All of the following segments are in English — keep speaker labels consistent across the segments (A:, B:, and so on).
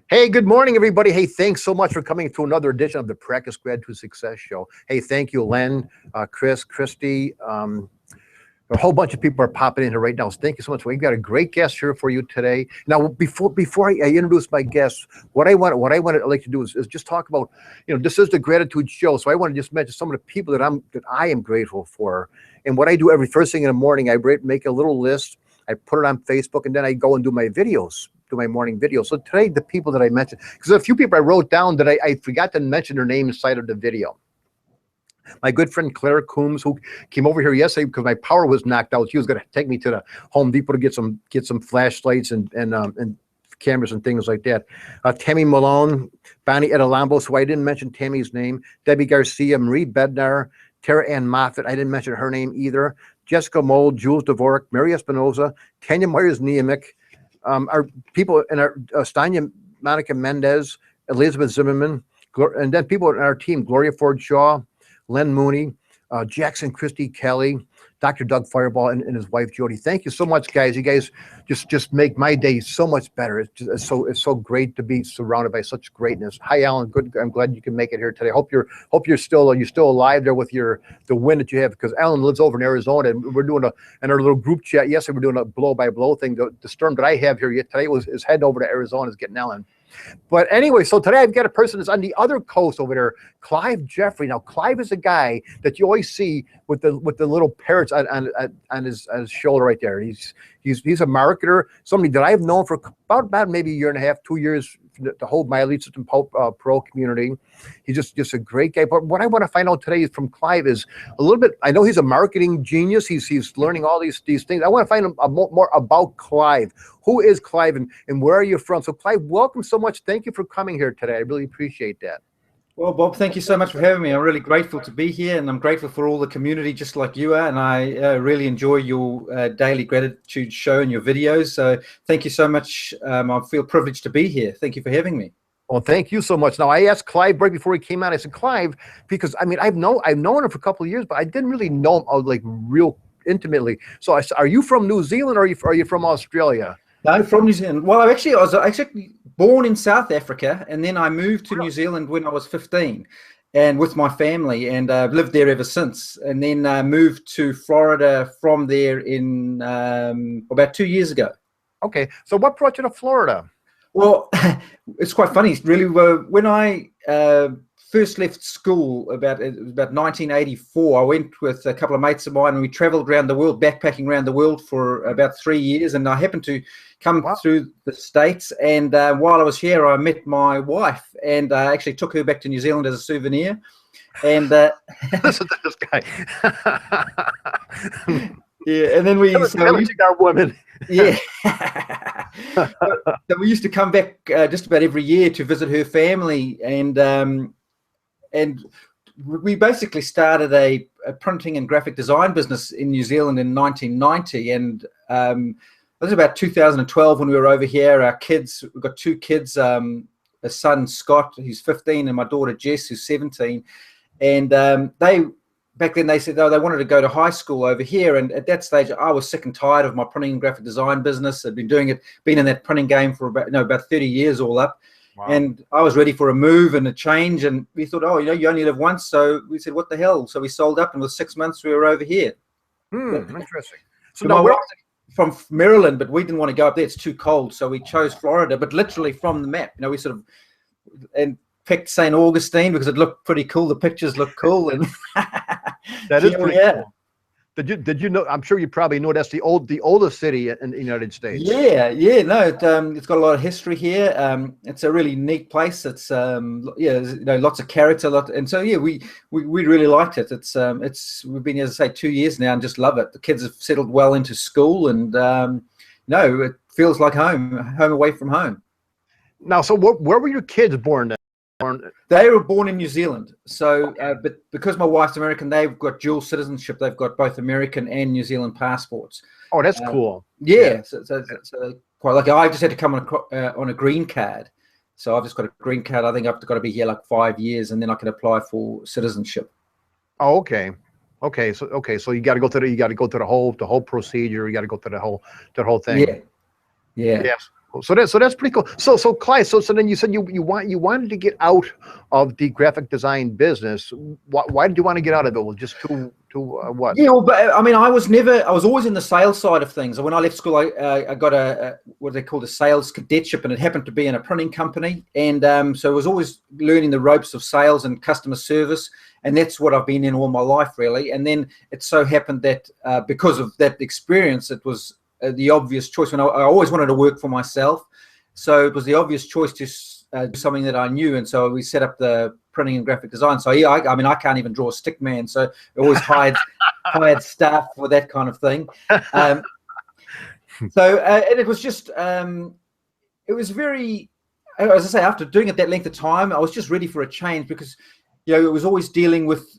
A: Hey, good morning, everybody. Hey, thanks so much for coming to another edition of the Practice Grad to Success Show. Hey, thank you, Len, Chris, Christi. A whole bunch of people are popping in here right now. So thank you so much. We've got a great guest here for you today. Now, before I introduce my guests, what I like to do is just talk about, this is the gratitude show. So I want to just mention some of the people that I am grateful for. And what I do every first thing in the morning, I make a little list. I put it on Facebook, and then I go and do my videos. Do my morning video. So today, the people that I mentioned, because a few people I wrote down that I forgot to mention their name inside of the video. My good friend Claire Coombs, who came over here yesterday because my power was knocked out. She was going to take me to the Home Depot to get some flashlights and cameras and things like that. Tammy Malone, Bonnie Edelambo, so I didn't mention Tammy's name. Debbie Garcia, Marie Bednar, Tara Ann Moffitt, I didn't mention her name either. Jessica Mold, Jules Dvorak, Mary Espinoza, Tanya Myers-Niemiec, our people in our Stanya Monica Mendez, Elizabeth Zimmerman, and then people in our team, Gloria Ford Shaw, Len Mooney, Jackson Christie Kelly, Dr. Doug Fireball, and his wife Jody. Thank you so much, guys. You guys just make my day so much better. It's so great to be surrounded by such greatness. Hi, Alan. Good. I'm glad you can make it here today. Hope you're still alive there with the win that you have, because Alan lives over in Arizona, and we're doing in our little group chat yesterday. We're doing a blow by blow thing. The storm that I have here today is heading over to Arizona, is getting Alan. But anyway, so today I've got a person that's on the other coast over there, Clive Jeffrey. Now, Clive is a guy that you always see with the little parrots on his shoulder right there. He's a marketer, somebody that I've known for about maybe a year and a half, 2 years, the whole My Elite System Pro community. He's just a great guy. But what I want to find out today from Clive is a little bit. I know he's a marketing genius. He's learning all these things. I want to find out more about Clive. Who is Clive, and where are you from? So Clive, welcome so much. Thank you for coming here today. I really appreciate that.
B: Well, Bob, thank you so much for having me. I'm really grateful to be here, and I'm grateful for all the community just like you are, and I really enjoy your daily gratitude show and your videos. So thank you so much. I feel privileged to be here. Thank you for having me.
A: Well, thank you so much. Now, I asked Clive right before he came out. I said, Clive, because I've known him for a couple of years, but I didn't really know him like real intimately. So I said, are you from New Zealand, or are you from Australia?
B: No, from New Zealand. Well, I was actually born in South Africa, and then I moved to New Zealand when I was 15, and with my family, and I've lived there ever since. And then moved to Florida from there in about 2 years ago.
A: Okay, so what brought you to Florida?
B: Well, it's quite funny, really. When I first left school, it was about 1984, I went with a couple of mates of mine, and we traveled around the world, backpacking around the world for about 3 years. And I happened to come through the States, and while I was here, I met my wife, and I actually took her back to New Zealand as a souvenir. And
A: listen to this guy.
B: Yeah, and then we
A: got women.
B: Yeah. So we used to come back just about every year to visit her family, and we basically started a printing and graphic design business in New Zealand in 1990, and it was about 2012 when we were over here. We've got 2 kids, a son, Scott, who's 15, and my daughter, Jess, who's 17. And back then they said, they wanted to go to high school over here. And at that stage, I was sick and tired of my printing and graphic design business. I'd been in that printing game for about 30 years all up. Wow. And I was ready for a move and a change. And we thought, you only live once. So we said, what the hell? So we sold up, and within 6 months, we were over here.
A: Interesting.
B: So my wife from Maryland, but we didn't want to go up there. It's too cold. So we chose Florida, but literally from the map. We sort of and picked St. Augustine because it looked pretty cool. The pictures look cool. And
A: that is pretty cool. Did you know? I'm sure you probably know that's the oldest city in the United States.
B: Yeah. No, it's got a lot of history here. It's a really neat place. It's lots of character, and so we really liked it. We've been here, as I say, 2 years now, and just love it. The kids have settled well into school, and it feels like home away from home.
A: Now, so where were your kids born then?
B: They were born in New Zealand. So, but because my wife's American, they've got dual citizenship. They've got both American and New Zealand passports.
A: Oh, that's cool.
B: Yeah. So quite lucky. I just had to come on a green card. So I've just got a green card. I think I've got to be here like 5 years, and then I can apply for citizenship.
A: Oh, okay. So you got to go through the whole procedure. You got to go through the whole thing.
B: Yeah.
A: Yes. So that's pretty cool. So Clive, so then you said you wanted to get out of the graphic design business. Why did you want to get out of it? Well, just to what?
B: Yeah, well, but I mean, I was always in the sales side of things. When I left school, I got a what they called a sales cadetship, and it happened to be in a printing company. And so I was always learning the ropes of sales and customer service, and that's what I've been in all my life, really. And then it so happened that because of that experience, it was the obvious choice. When I always wanted to work for myself, so it was the obvious choice to do something that I knew. And so we set up the printing and graphic design. So yeah, I mean, I can't even draw a stick man, so I always hired staff for that kind of thing. So and it was just it was very, as I say, after doing it that length of time, I was just ready for a change, because it was always dealing with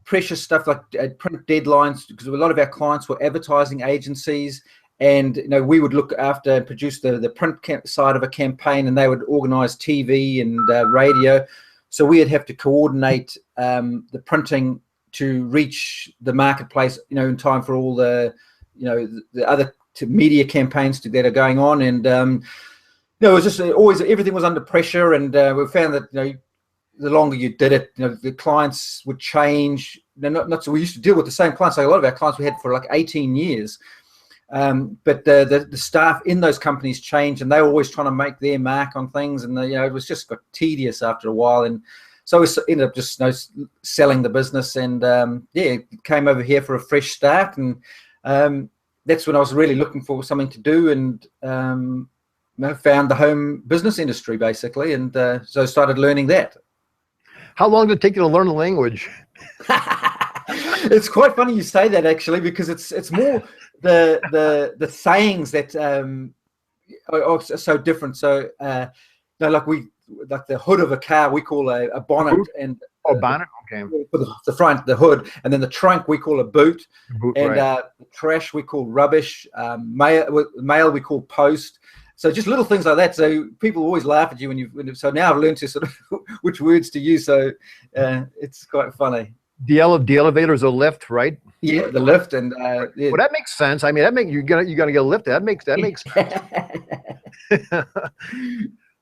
B: precious stuff like print deadlines, because a lot of our clients were advertising agencies. And we would look after and produce the print side of a campaign, and they would organise TV and radio. So we'd have to coordinate the printing to reach the marketplace, in time for all the other media campaigns that are going on. And it was just always, everything was under pressure. And we found that the longer you did it, the clients would change. Not so we used to deal with the same clients. Like a lot of our clients we had for like 18 years. But the staff in those companies changed, and they were always trying to make their mark on things, and it was just got tedious after a while. And so we ended up just selling the business, and came over here for a fresh start. And that's when I was really looking for something to do, and found the home business industry basically, and so started learning that.
A: How long did it take you to learn the language?
B: It's quite funny you say that, actually, because it's more the sayings that are so different. So like the hood of a car we call a bonnet, and
A: bonnet, okay.
B: The front, the hood, and then the trunk we call a boot, and
A: right.
B: The trash we call rubbish, mail we call post. So just little things like that. So people always laugh at you so now I've learned to sort of which words to use. So it's quite funny.
A: The elevator is a lift, right?
B: Yeah, the lift, and
A: yeah. Well, that makes sense. I mean, you're gonna get a lift. That makes sense.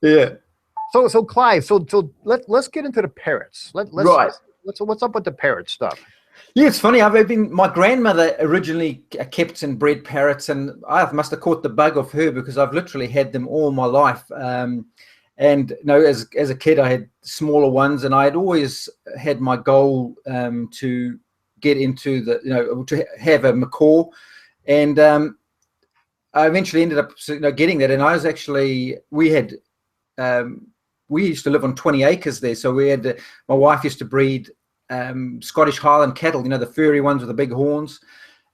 B: Yeah.
A: So Clive, so let's get into the parrots.
B: Right.
A: What's up with the parrot stuff?
B: Yeah, it's funny. My grandmother originally kept and bred parrots, and I must have caught the bug of her, because I've literally had them all my life. And as a kid, I had smaller ones, and I had always had my goal to get into to have a macaw, and I eventually ended up getting that. And I was actually we used to live on 20 acres there, so we had my wife used to breed Scottish Highland cattle, the furry ones with the big horns.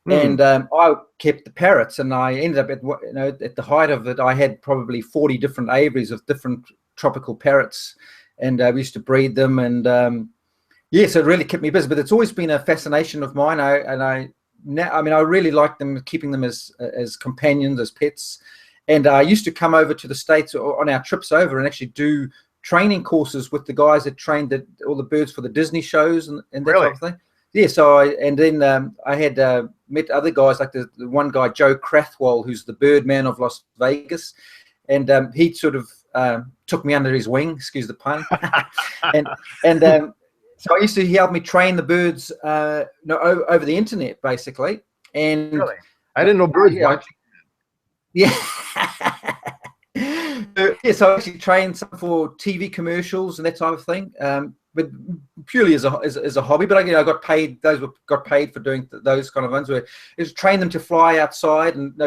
B: And I kept the parrots, and I ended up at the height of it, I had probably 40 different aviaries of different tropical parrots, and we used to breed them. And so it really kept me busy. But it's always been a fascination of mine. I really like them, keeping them as companions, as pets. And I used to come over to the States on our trips over and actually do training courses with the guys that trained all the birds for the Disney shows and that
A: really?
B: type of thing. Yeah, so I had met other guys, like the one guy, Joe Crathwell, who's the Birdman of Las Vegas, and he sort of took me under his wing, excuse the pun, and so he helped me train the birds, over the internet, basically. And
A: really, I didn't know birds watching.
B: Yeah. So I actually trained some for TV commercials and that type of thing, but purely as a hobby. But I got paid. Got paid for doing those kind of ones. Where is train them to fly outside and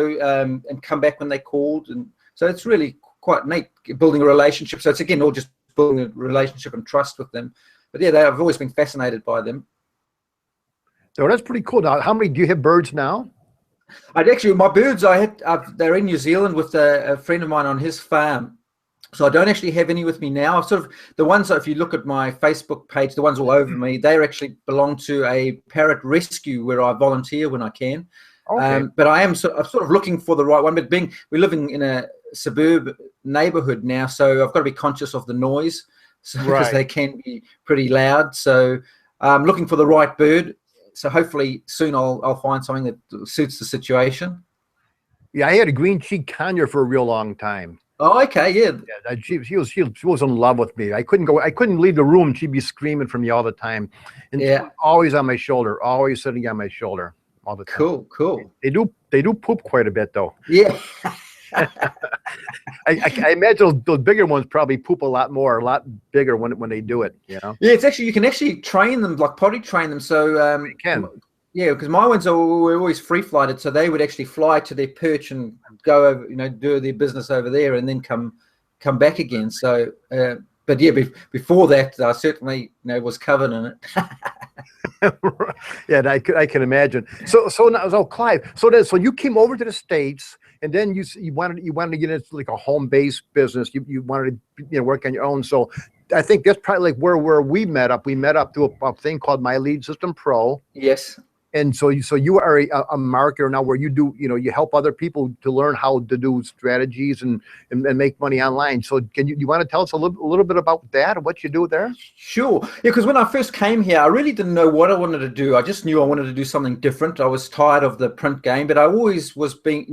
B: come back when they called, and so it's really quite neat building a relationship. So it's again all just building a relationship and trust with them. But yeah, I've always been fascinated by them.
A: So that's pretty cool. Now, how many do you have birds now?
B: My birds they're in New Zealand with a friend of mine on his farm. So I don't actually have any with me now. I've sort of the ones, if you look at my Facebook page, the ones all over me, they actually belong to a parrot rescue where I volunteer when I can. Okay. But I'm sort of looking for the right one. But we're living in a suburb neighborhood now, so I've got to be conscious of the noise, because they can be pretty loud. So I'm looking for the right bird. So hopefully soon I'll find something that suits the situation.
A: Yeah, I had a green cheek conure for a real long time.
B: Oh, okay, yeah.
A: Yeah, she was in love with me. I couldn't leave the room. She'd be screaming for me all the time, and she
B: Yeah.
A: was always on my shoulder, always sitting on my shoulder all the time.
B: Cool, cool.
A: They do poop quite a bit though.
B: Yeah.
A: I imagine those bigger ones probably poop a lot more, a lot bigger when they do it. You know.
B: Yeah, it's actually, you can actually train them, like potty train them. So
A: You can.
B: yeah, because my ones were always free flighted, so they would actually fly to their perch and go over, do their business over there, and then come back again. So, but yeah, before that, I certainly was covered in it.
A: Yeah, I can imagine. So now, Clive, so you came over to the States, and then you wanted to get into like a home based business. You wanted to work on your own. So I think that's probably like where we met up. We met up through a thing called My Lead System Pro.
B: Yes.
A: And so you are a marketer now, where you do, you help other people to learn how to do strategies and make money online. So you want to tell us a little bit about that and what you do there?
B: Sure. Yeah, because when I first came here, I really didn't know what I wanted to do. I just knew I wanted to do something different. I was tired of the print game, but I always was being,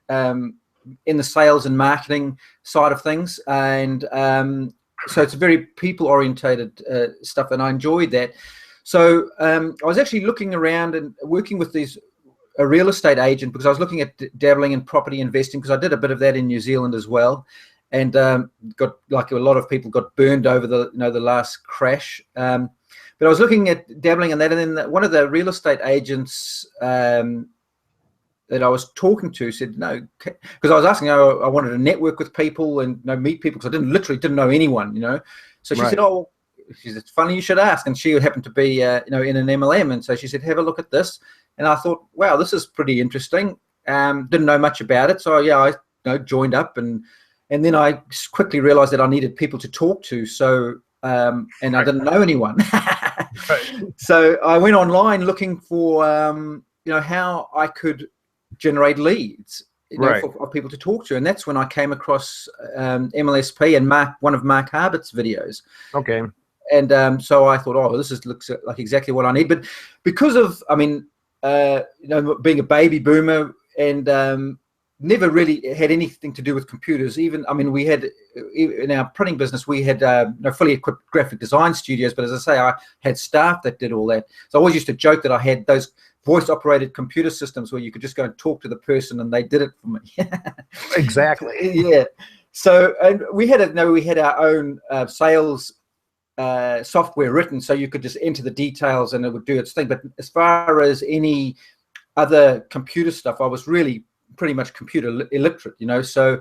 B: in the sales and marketing side of things. And so it's very people orientated stuff, and I enjoyed that. So I was actually looking around and working with a real estate agent, because I was looking at dabbling in property investing, because I did a bit of that in New Zealand as well, and got, like a lot of people, got burned over the last crash. But I was looking at dabbling in that, and then one of the real estate agents that I was talking to said no, because I was asking, I wanted to network with people and meet people, because I literally didn't know anyone, So she said, oh. She said, it's funny you should ask. And she happened to be, in an MLM. And so she said, have a look at this. And I thought, wow, this is pretty interesting. Didn't know much about it. So yeah, I joined up, and then I quickly realized that I needed people to talk to. So, and I didn't know anyone.
A: Right.
B: So I went online looking for, how I could generate leads, for people to talk to. And that's when I came across MLSP and one of Mark Harbert's videos.
A: Okay.
B: And so I thought, oh, this looks like exactly what I need. But because of, being a baby boomer and never really had anything to do with computers. We had, in our printing business, we had fully equipped graphic design studios. But as I say, I had staff that did all that. So I always used to joke that I had those voice-operated computer systems where you could just go and talk to the person and they did it for me.
A: Exactly.
B: Yeah. So, and we had our own sales software written, so you could just enter the details and it would do its thing. But as far as any other computer stuff, I was really pretty much computer illiterate, So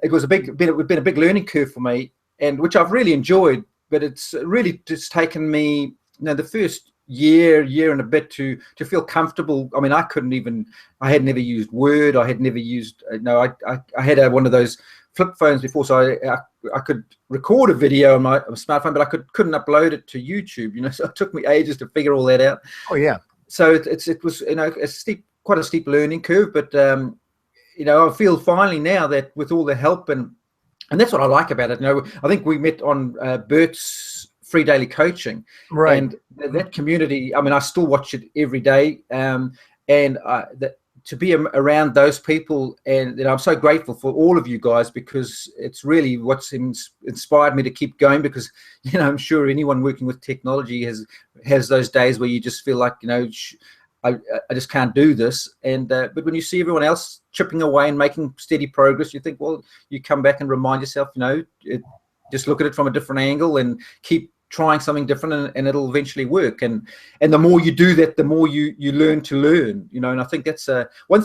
B: it was been a big learning curve for me, and which I've really enjoyed. But it's really just taken me, the first year and a bit to feel comfortable. I had never used Word. I had never used. I had one of those flip phones before, so I could record a video on my smartphone, but I couldn't upload it to YouTube. So it took me ages to figure all that out.
A: Oh yeah.
B: So it was quite a steep learning curve, but I feel finally now that with all the help and that's what I like about it. I think we met on Bert's free daily coaching,
A: right?
B: And that community. I still watch it every day, to be around those people, and I'm so grateful for all of you guys, because it's really what's inspired me to keep going. Because I'm sure anyone working with technology has those days where you just feel like I just can't do this. And but when you see everyone else chipping away and making steady progress, you think, well, you come back and remind yourself, just look at it from a different angle and keep trying something different, and it'll eventually work. And the more you do that, the more you learn to learn. And I think that's one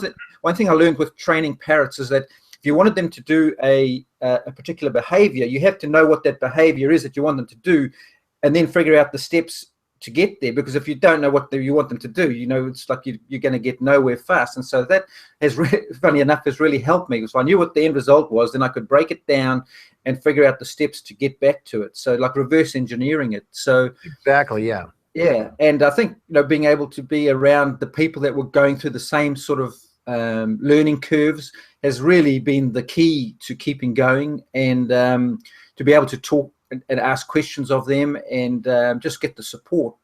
B: thing I learned with training parrots is that if you wanted them to do a particular behavior, you have to know what that behavior is that you want them to do, and then figure out the steps to get there. Because if you don't know what you want them to do, it's like you're going to get nowhere fast. And so that has funny enough has really helped me. So I knew what the end result was, then I could break it down and figure out the steps to get back to it. So like reverse engineering it. So
A: exactly, yeah.
B: Yeah. And I think being able to be around the people that were going through the same sort of learning curves has really been the key to keeping going, and to be able to talk and ask questions of them, and just get the support,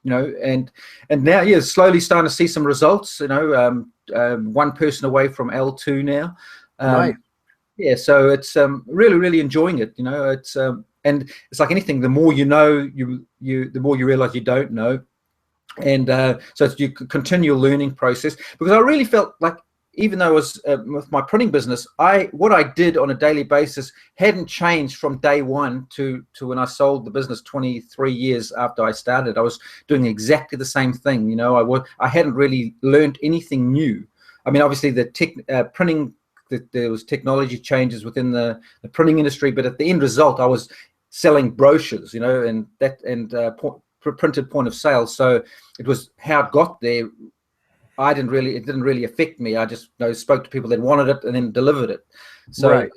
B: and now, yeah, slowly starting to see some results. One person away from L2 now.
A: Nice.
B: Yeah, so it's really, really enjoying it. It's and it's like anything. The more you know, the more you realize you don't know, and so it's your continual learning process. Because I really felt like, even though I was with my printing business, what I did on a daily basis hadn't changed from day one to when I sold the business 23 years after I started. I was doing exactly the same thing. I hadn't really learned anything new. I mean, obviously the printing, there was technology changes within the printing industry, but at the end result, I was selling brochures, and printed point of sale. So it was how it got there. It didn't really affect me. I just spoke to people that wanted it and then delivered it. So
A: Right.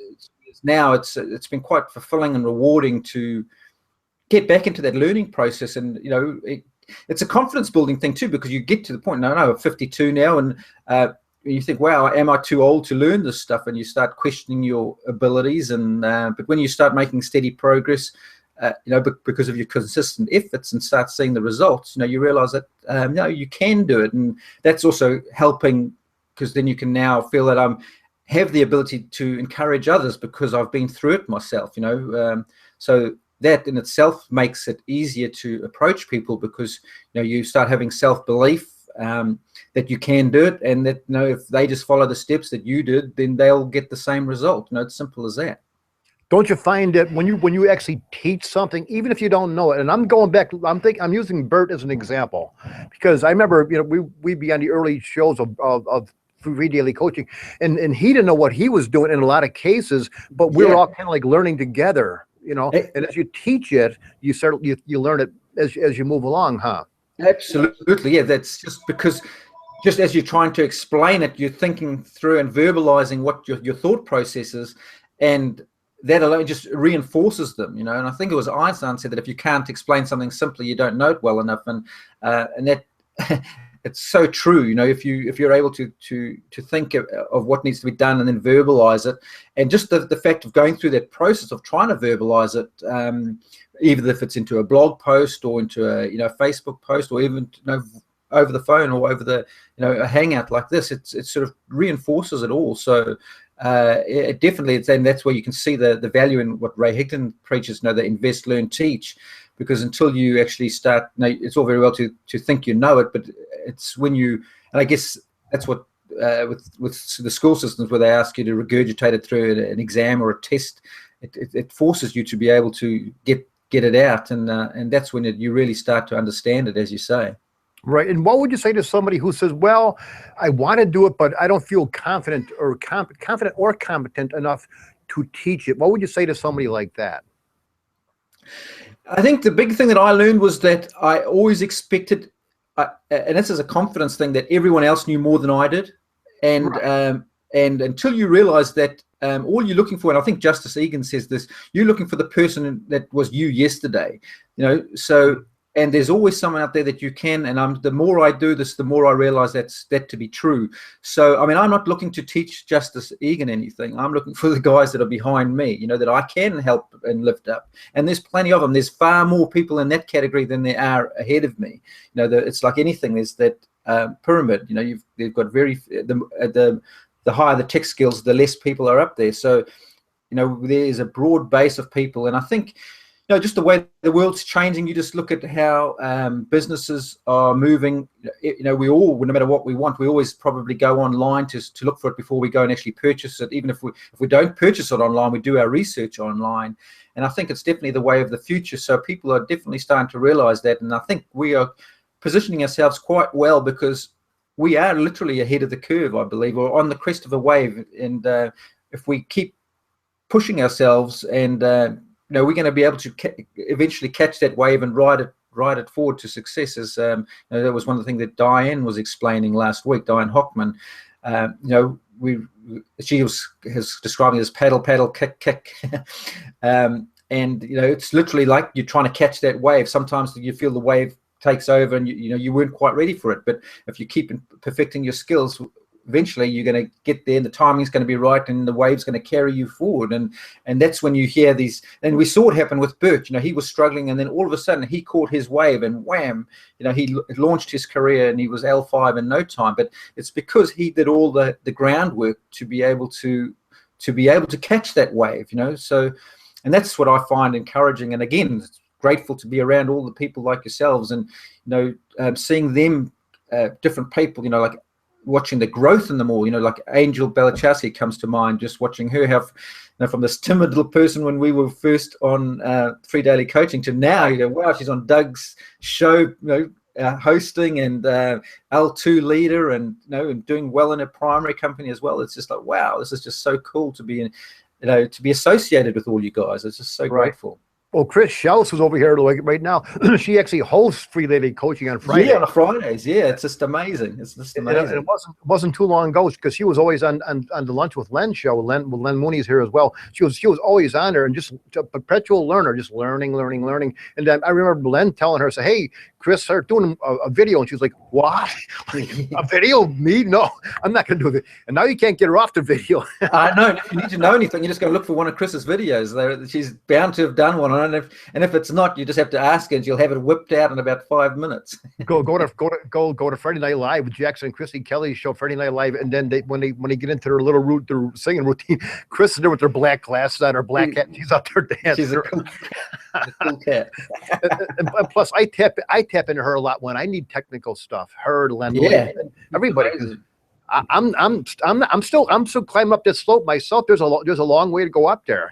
B: now it's been quite fulfilling and rewarding to get back into that learning process. And it's a confidence building thing too, because you get to the point, I'm 52 now, and you think, wow, am I too old to learn this stuff? And you start questioning your abilities. And but when you start making steady progress, because of your consistent efforts, and start seeing the results, you realize that you can do it. And that's also helping, because then you can now feel that have the ability to encourage others, because I've been through it myself. So that in itself makes it easier to approach people, because you start having self-belief that you can do it, and that if they just follow the steps that you did, then they'll get the same result. It's simple as that.
A: Don't you find that when you actually teach something, even if you don't know it, and I'm going back, I'm using Bert as an example, because I remember, we'd be on the early shows of free daily coaching, and he didn't know what he was doing in a lot of cases, but we were all kind of like learning together, and as you teach it, you learn it as you move along, huh?
B: Absolutely. Yeah, that's just because just as you're trying to explain it, you're thinking through and verbalizing what your thought process is, and that alone just reinforces them. And I think it was Einstein said that if you can't explain something simply, you don't know it well enough. And that it's so true. If you're able to think of what needs to be done and then verbalize it, and just the fact of going through that process of trying to verbalize it, even if it's into a blog post or into a Facebook post, or even over the phone or over the a hangout like this, it sort of reinforces it all. So it definitely, and that's where you can see the value in what Ray Higdon preaches, the invest, learn, teach. Because until you actually start, it's all very well to think you know it, but it's when you, and I guess that's what with the school systems, where they ask you to regurgitate it through an exam or a test, it forces you to be able to get it out, and that's when you really start to understand it, as you say.
A: Right. And what would you say to somebody who says, well, I want to do it, but I don't feel confident or competent enough to teach it? What would you say to somebody like that?
B: I think the big thing that I learned was that I always expected, and this is a confidence thing, that everyone else knew more than I did. And
A: Right.
B: And until you realize that all you're looking for, and I think Justice Egan says this, you're looking for the person that was you yesterday. So, and there's always someone out there that you can, and the more I do this, the more I realize that to be true. So, I mean, I'm not looking to teach Justice Egan anything. I'm looking for the guys that are behind me, that I can help and lift up. And there's plenty of them. There's far more people in that category than there are ahead of me. It's like anything. There's that pyramid. You've got the higher the tech skills, the less people are up there. So, there's a broad base of people, and I think, just the way the world's changing, you just look at how businesses are moving. We all, no matter what we want, we always probably go online to look for it before we go and actually purchase it. Even if we don't purchase it online, we do our research online. And I think it's definitely the way of the future. So people are definitely starting to realize that. And I think we are positioning ourselves quite well, because we are literally ahead of the curve, I believe, or on the crest of a wave. And if we keep pushing ourselves, and we're going to be able to eventually catch that wave and ride it forward to success. As that was one of the things that Diane was explaining last week, Diane Hockman. She was describing it as paddle, paddle, kick, kick. And it's literally like you're trying to catch that wave. Sometimes you feel the wave takes over, and you weren't quite ready for it. But if you keep perfecting your skills, eventually you're going to get there, and the timing's going to be right, and the wave's going to carry you forward. And that's when you hear these, and we saw it happen with Bert. He was struggling, and then all of a sudden he caught his wave, and wham, he launched his career, and he was L5 in no time. But it's because he did all the groundwork to be able to to be able to catch that wave, you know. So, and that's what I find encouraging. And again, it's grateful to be around all the people like yourselves, and seeing them, different people, like watching the growth in them all. Like Angel Belichowski comes to mind. Just watching her have, from this timid little person when we were first on Free Daily Coaching to now, wow, she's on Doug's show, hosting, and L2 leader, and and doing well in her primary company as well. It's just like, wow, this is just so cool to be to be associated with all you guys. It's just so grateful.
A: Well, Chris Schaus is over here right now. She actually hosts Free Daily Coaching on Friday.
B: Yeah, on Fridays. Yeah, it's just amazing. It's just amazing.
A: It wasn't too long ago, because she was always on the Lunch with Len show. Len Mooney's here as well. She was always on there, and just a perpetual learner, just learning. And then I remember Len telling her, say, "Hey, Chris, start doing a video," and she was like, "What? A video? Me? No, I'm not going to do it." And now you can't get her off the video.
B: I know. If you need to know anything, you just go look for one of Chris's videos. She's bound to have done one. And if it's not, you just have to ask her, and she'll have it whipped out in about 5 minutes. go
A: to Friday Night Live with Jackson and Christi Kelly's show, Friday Night Live, and then when they get into their little their singing routine, Chris is there with their black glasses on, her black hat. She's out there dancing.
B: She's a cool cat.
A: and plus, I tap into her a lot when I need technical stuff. Her, Len, everybody. I'm still climbing up this slope myself. There's a long way to go up there.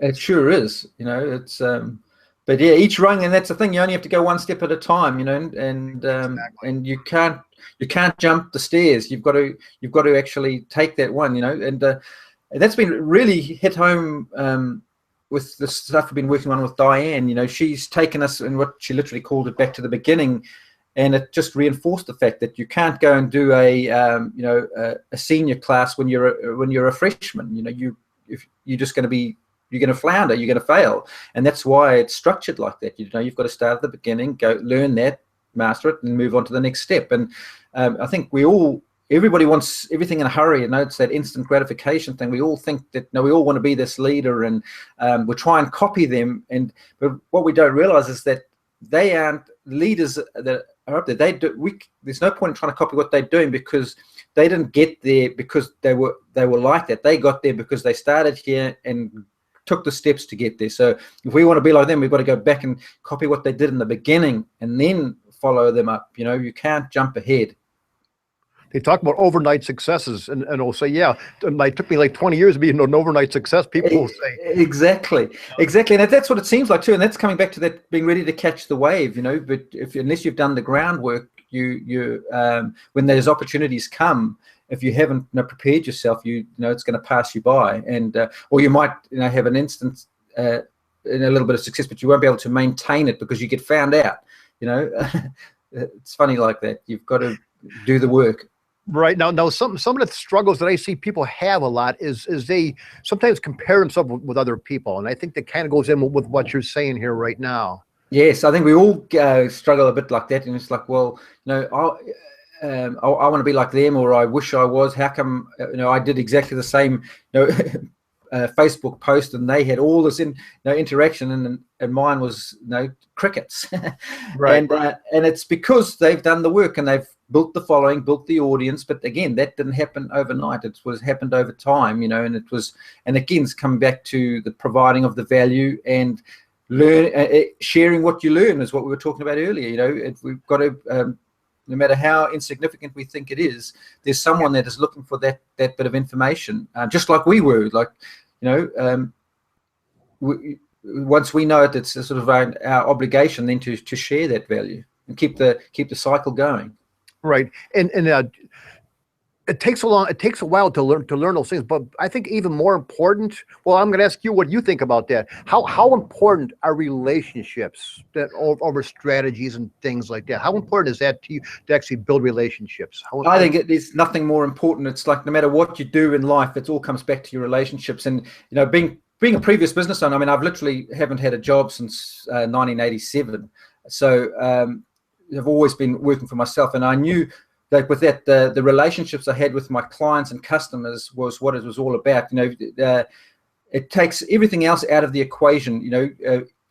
B: It sure is. It's but yeah, each rung, and that's the thing. You only have to go one step at a time. And you can't jump the stairs. You've got to actually take that one. And that's been really hit home with the stuff we've been working on with Diane. She's taken us, and what she literally called it, back to the beginning. And it just reinforced the fact that you can't go and do a senior class when you're a freshman. If you're just going to be, you're going to flounder, you're going to fail. And that's why it's structured like that. You've got to start at the beginning, go learn that, master it, and move on to the next step. And I think everybody wants everything in a hurry. It's that instant gratification thing. We all think that, we all want to be this leader, and we try and copy them. But what we don't realize is that they aren't leaders that are up there. There's no point in trying to copy what they're doing, because they didn't get there because they were like that. They got there because they started here and took the steps to get there. So if we want to be like them, we've got to go back and copy what they did in the beginning and then follow them up. You can't jump ahead.
A: They talk about overnight successes, and they'll say, "Yeah, it took me like 20 years to be an overnight success." People will say,
B: exactly, and that's what it seems like too. And that's coming back to that being ready to catch the wave. But unless you've done the groundwork, you when those opportunities come, if you haven't prepared yourself, it's going to pass you by, and or you might have an instance in a little bit of success, but you won't be able to maintain it because you get found out. It's funny like that. You've got to do the work.
A: Right. Now some of the struggles that I see people have a lot is they sometimes compare themselves with other people. And I think that kind of goes in with what you're saying here right now.
B: Yes, I think we all struggle a bit like that. And it's like, well, I want to be like them, or I wish I was. How come, I did exactly the same, Facebook post, and they had all this interaction, and mine was crickets.
A: Right.
B: And it's because they've done the work, and they've built the following, built the audience. But again, that didn't happen overnight. It was happened over time, and again, it's coming back to the providing of the value and sharing what you learn, is what we were talking about earlier. We've got to, no matter how insignificant we think it is, there's someone that is looking for that bit of information, just like we were. Like, once we know it, it's a sort of our obligation then to share that value and keep the cycle going.
A: Right, and it takes a while to learn those things. But I think even more important. Well, I'm going to ask you what you think about that. How important are relationships that over strategies and things like that? How important is that to you to actually build relationships?
B: I think there's nothing more important. It's like no matter what you do in life, it all comes back to your relationships. And being a previous business owner, I literally haven't had a job since 1987. So I've always been working for myself, and I knew that with that, the relationships I had with my clients and customers was what it was all about. It takes everything else out of the equation,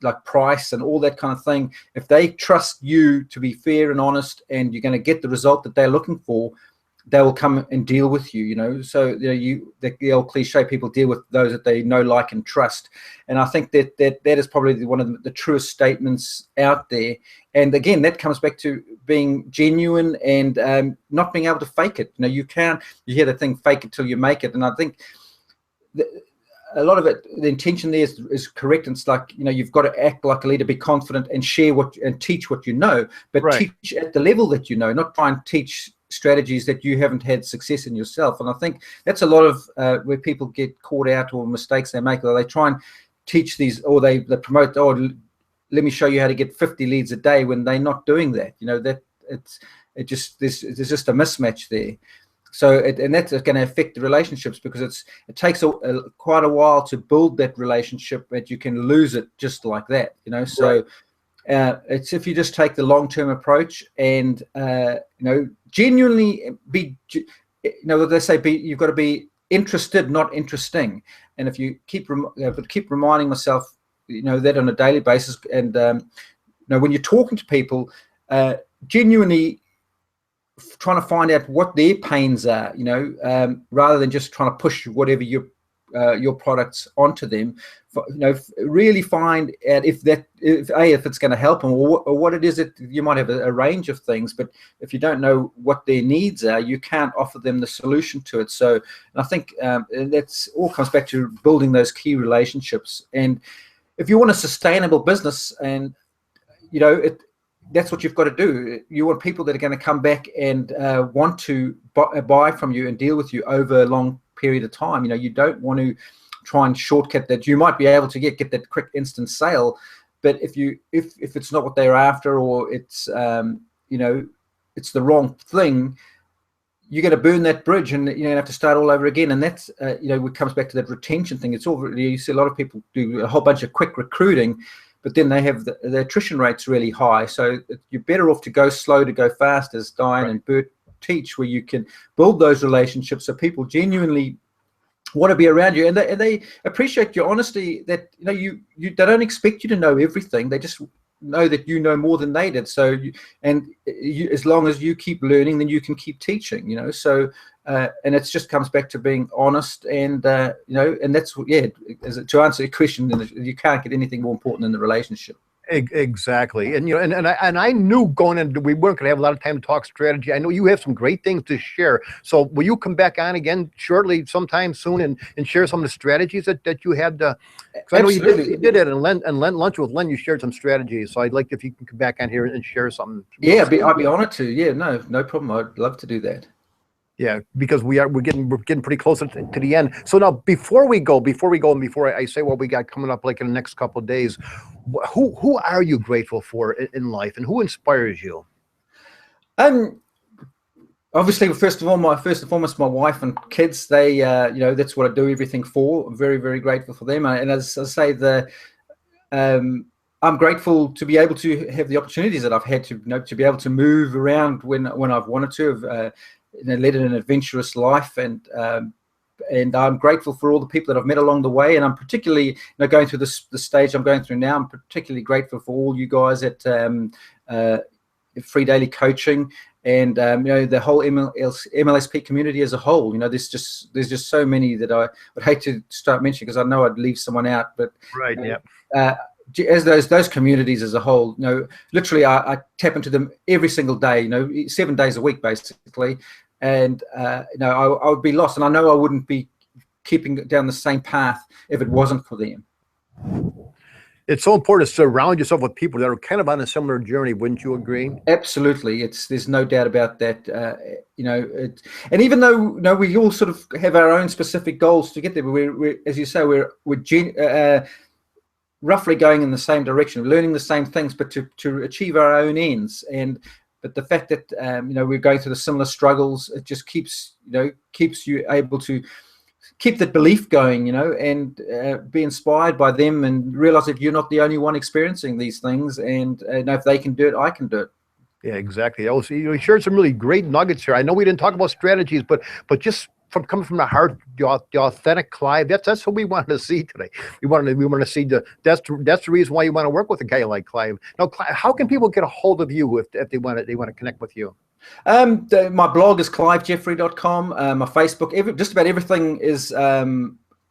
B: like price and all that kind of thing. If they trust you to be fair and honest, and you're going to get the result that they're looking for, they will come and deal with you, you know. So, you know, the old cliche, people deal with those that they know, like, and trust. And I think that is probably one of the truest statements out there. And again, that comes back to being genuine and not being able to fake it. You know, you hear the thing, fake it till you make it. And I think a lot of it, the intention there is correct. And it's like, you know, you've got to act like a leader, be confident, and share and teach what you know, but teach at the level that you know, not try and teach strategies that you haven't had success in yourself. And I think that's a lot of where people get caught out, or mistakes they make, or they try and teach these, or they promote, let me show you how to get 50 leads a day, when they're not doing that. You know, that there's just a mismatch there. So and that's going to affect the relationships, because it takes quite a while to build that relationship, but you can lose it just like that, you know. So it's, if you just take the long-term approach and you know, genuinely be, you know what they say, you've got to be interested, not interesting. And if you keep reminding myself, you know, that on a daily basis, and you know, when you're talking to people, genuinely trying to find out what their pains are, you know, rather than just trying to push whatever your products onto them. You know, really find out if it's going to help them, or what it is that you might have a range of things, but if you don't know what their needs are, you can't offer them the solution to it. So, and I think that's all comes back to building those key relationships. And if you want a sustainable business, and you know, that's what you've got to do. You want people that are going to come back and want to buy from you and deal with you over a long period of time. You know, you don't want to try and shortcut that. You might be able to get that quick instant sale, but if it's not what they're after, or it's you know, it's the wrong thing, you're going to burn that bridge, and you know, have to start all over again. And that's you know, it comes back to that retention thing. It's all, you see a lot of people do a whole bunch of quick recruiting, but then they have the attrition rates really high. So you're better off to go slow to go fast, as Diane and Bert teach, where you can build those relationships so people genuinely want to be around you, and they appreciate your honesty, that you know, they don't expect you to know everything. They just know that you know more than they did. So as long as you keep learning, then you can keep teaching, you know. So and it just comes back to being honest, and you know, and that's, to answer your question, you can't get anything more important in the relationship.
A: Exactly. And you know, and I knew going in, we weren't going to have a lot of time to talk strategy. I know you have some great things to share. So will you come back on again shortly, sometime soon, and share some of the strategies that you had? I know you did it in lunch with Len. You shared some strategies. So I'd like if you can come back on here and share something.
B: Yeah, I'd be honored to. Yeah, no problem. I'd love to do that.
A: Yeah, because we're getting pretty close to the end. So now, before we go, and before I say what we got coming up, like in the next couple of days, who are you grateful for in life, and who inspires you?
B: Obviously, first and foremost, my wife and kids. They, you know, that's what I do everything for. I'm very, very grateful for them. And as I say, I'm grateful to be able to have the opportunities that I've had to, you know, to be able to move around when I've wanted to. You know, led an adventurous life, and I'm grateful for all the people that I've met along the way. And I'm particularly, you know, going through the stage I'm going through now, I'm particularly grateful for all you guys at Free Daily Coaching, and you know, the whole MLSP community as a whole. You know, there's just so many that I would hate to start mentioning, because I know I'd leave someone out. But as those communities as a whole, you know, literally I tap into them every single day, you know, 7 days a week basically, and you know, I would be lost, and I know I wouldn't be keeping down the same path if it wasn't for them.
A: It's so important to surround yourself with people that are kind of on a similar journey. Wouldn't you agree?
B: Absolutely. There's no doubt about that. You know, and even though, you know, we all sort of have our own specific goals to get there, but we're as you say, we're roughly going in the same direction, learning the same things, but to achieve our own ends. But the fact that you know, we're going through the similar struggles, it just keeps you able to keep that belief going, you know, and be inspired by them, and realize that you're not the only one experiencing these things, and know if they can do it, I can do it.
A: Yeah, exactly. Also, you shared some really great nuggets here. I know we didn't talk about strategies, but just coming from the heart, the authentic Clive. That's what we wanted to see today. We want to see that's the reason why you want to work with a guy like Clive. Now, Clive, how can people get a hold of you if they want to connect with you?
B: My blog is clivejeffrey.com. My Facebook, just about everything is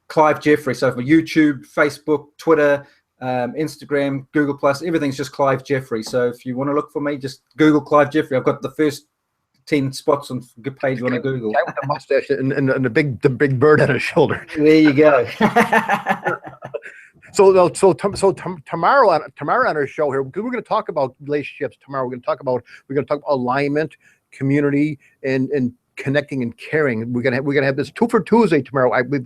B: Clive Jeffrey. So for YouTube, Facebook, Twitter, Instagram, Google Plus, everything's just Clive Jeffrey. So if you want to look for me, just Google Clive Jeffrey. I've got the first 10 spots on good page on Google.
A: Guy with the mustache and the big bird on his shoulder.
B: There you go.
A: So tomorrow on our show here, we're going to talk about relationships. Tomorrow we're going to talk about alignment, community, and connecting and caring. We're gonna have this 2 for Tuesday tomorrow. I've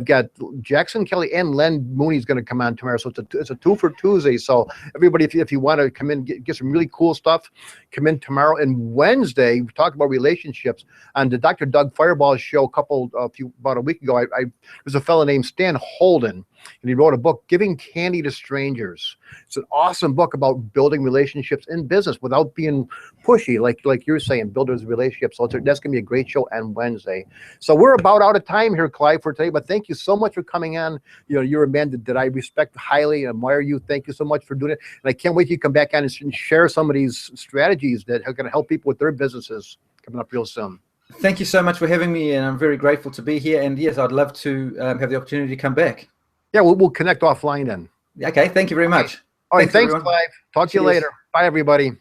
A: got Jackson Kelly and Len Mooney's gonna come on tomorrow. So it's a 2 for Tuesday. So everybody, if you want to come in, get some really cool stuff, come in tomorrow. And Wednesday, we talked about relationships on the Dr. Doug Fireball show about a week ago. There's a fellow named Stan Holden, and he wrote a book, Giving Candy to Strangers. It's an awesome book about building relationships in business without being pushy, like you're saying, build those relationships. So that's going to be a great show on Wednesday. So we're about out of time here, Clive, for today, but thank you so much for coming on. You're a man that I respect highly and admire you. Thank you so much for doing it. And I can't wait till you come back on and share some of these strategies that are going to help people with their businesses coming up real soon.
B: Thank you so much for having me, and I'm very grateful to be here. And yes, I'd love to have the opportunity to come back.
A: Yeah, we'll connect offline then.
B: Okay, thank you very much.
A: All right, thanks, Clive. Talk to you later. Bye, everybody.